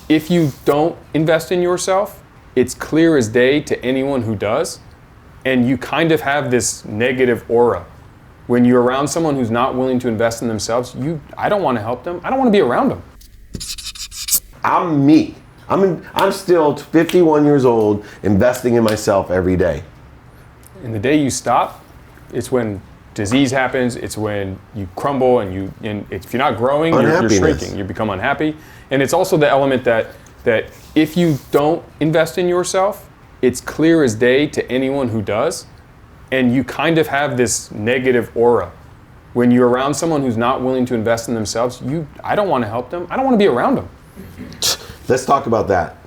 if you don't invest in yourself, it's clear as day to anyone who does, and you kind of have this negative aura. When you're around someone who's not willing to invest in themselves, I don't want to help them. I don't want to be around them. I'm me. I'm still 51 years old, investing in myself every day. And the day you stop, it's when disease happens. It's when you crumble, and if you're not growing, you're shrinking. You become unhappy. And it's also the element that if you don't invest in yourself, it's clear as day to anyone who does, and you kind of have this negative aura. When you're around someone who's not willing to invest in themselves, I don't want to help them. I don't want to be around them. Let's talk about that.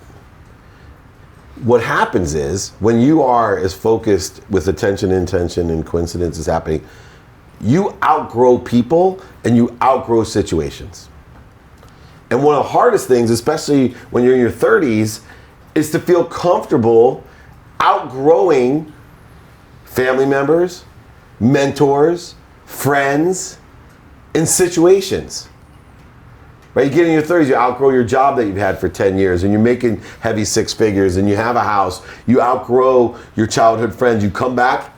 What happens is, when you are as focused with attention, intention, and coincidence is happening, you outgrow people and you outgrow situations. And one of the hardest things, especially when you're in your 30s, is to feel comfortable outgrowing family members, mentors, friends, and situations. Right? You get in your 30s, you outgrow your job that you've had for 10 years, and you're making heavy six figures, and you have a house. You outgrow your childhood friends. You come back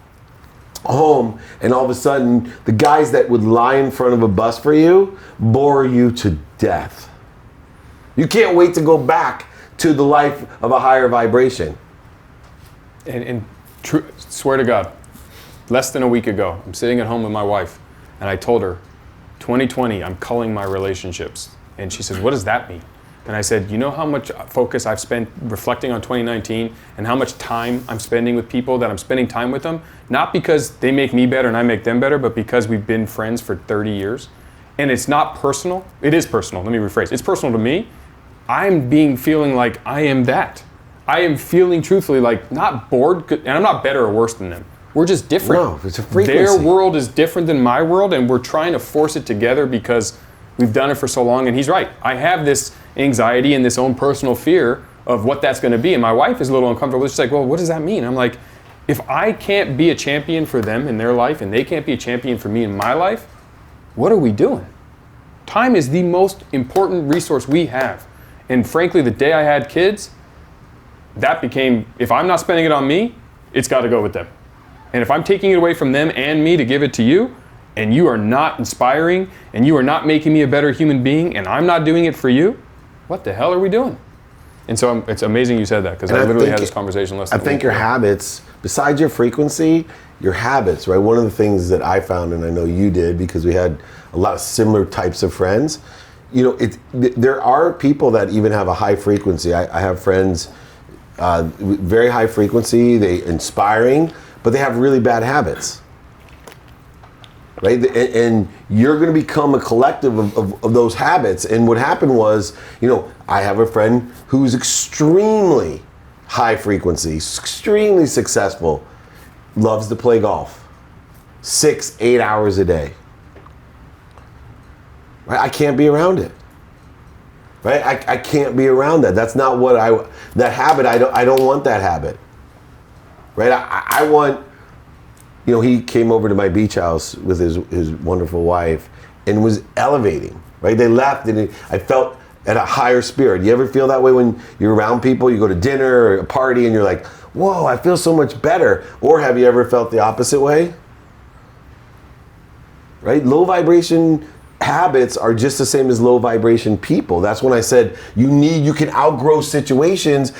home, and all of a sudden, the guys that would lie in front of a bus for you bore you to death. You can't wait to go back to the life of a higher vibration. And swear to God, less than a week ago, I'm sitting at home with my wife, and I told her, 2020, I'm culling my relationships. And she says, what does that mean? And I said, you know how much focus I've spent reflecting on 2019 and how much time I'm spending with people that I'm spending time with them? Not because they make me better and I make them better, but because we've been friends for 30 years. And it's not personal. It is personal. Let me rephrase. It's personal to me. I'm feeling like I am that. I am feeling truthfully like not bored, and I'm not better or worse than them. We're just different. No, it's a frequency. Their world is different than my world, and we're trying to force it together because we've done it for so long. And he's right. I have this anxiety and this own personal fear of what that's going to be. And my wife is a little uncomfortable. She's like, well, what does that mean? I'm like, if I can't be a champion for them in their life and they can't be a champion for me in my life, what are we doing? Time is the most important resource we have. And frankly, the day I had kids, that became, if I'm not spending it on me, it's got to go with them. And if I'm taking it away from them and me to give it to you, and you are not inspiring, and you are not making me a better human being, and I'm not doing it for you, what the hell are we doing? And so it's amazing you said that, because I literally had this conversation last night. I think your habits, besides your frequency, your habits, right? One of the things that I found, and I know you did, because we had a lot of similar types of friends, there are people that even have a high frequency. I have friends, very high frequency, they inspiring, but they have really bad habits, right? And you're going to become a collective of those habits. And what happened was, I have a friend who's extremely high frequency, extremely successful, loves to play golf, 6-8 hours a day. Right? I can't be around it. Right? I can't be around that. That's not what that habit, I don't want that habit. Right? I want, he came over to my beach house with his wonderful wife and was elevating, right? They left and I felt at a higher spirit. You ever feel that way when you're around people, you go to dinner or a party and you're like, whoa, I feel so much better? Or have you ever felt the opposite way? Right? Low vibration habits are just the same as low vibration people. That's when I said you can outgrow situations.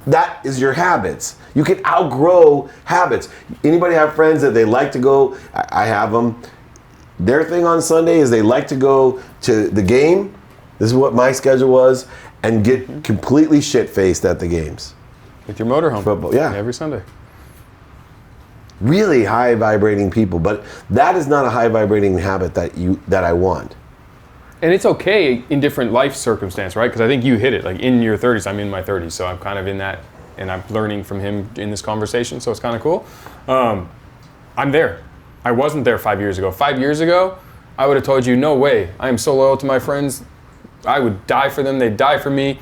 That is your habits. You can outgrow habits. Anybody have friends that they like to go? I have them. Their thing on Sunday is they like to go to the game. This is what my schedule was, and get completely shit-faced at the games. With your motorhome. Football, yeah. Every Sunday. Really high vibrating people, but that is not a high vibrating habit that I want. And it's okay in different life circumstances, right? Because I think you hit it. Like in your 30s, I'm in my 30s, so I'm kind of in that, and I'm learning from him in this conversation, so it's kind of cool. I'm there. I wasn't there 5 years ago. 5 years ago, I would have told you, no way. I am so loyal to my friends. I would die for them. They'd die for me.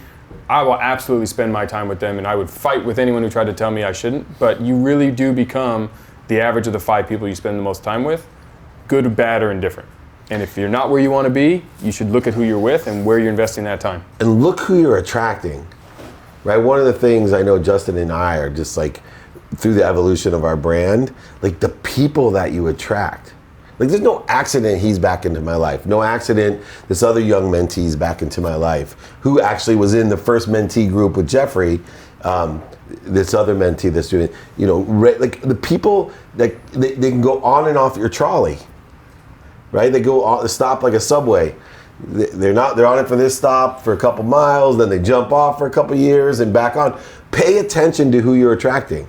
I will absolutely spend my time with them, and I would fight with anyone who tried to tell me I shouldn't. But you really do become the average of the 5 people you spend the most time with, good, bad, or indifferent. And if you're not where you want to be, you should look at who you're with and where you're investing that time. And look who you're attracting, right? One of the things I know Justin and I are just like, through the evolution of our brand, like the people that you attract. Like there's no accident he's back into my life. No accident this other young mentee's back into my life, who actually was in the first mentee group with Jeffrey, this other mentee that's doing, you know, like the people that they can go on and off your trolley, right? They go on, stop like a subway. They're on it for this stop for a couple miles, then they jump off for a couple years and back on. Pay attention to who you're attracting.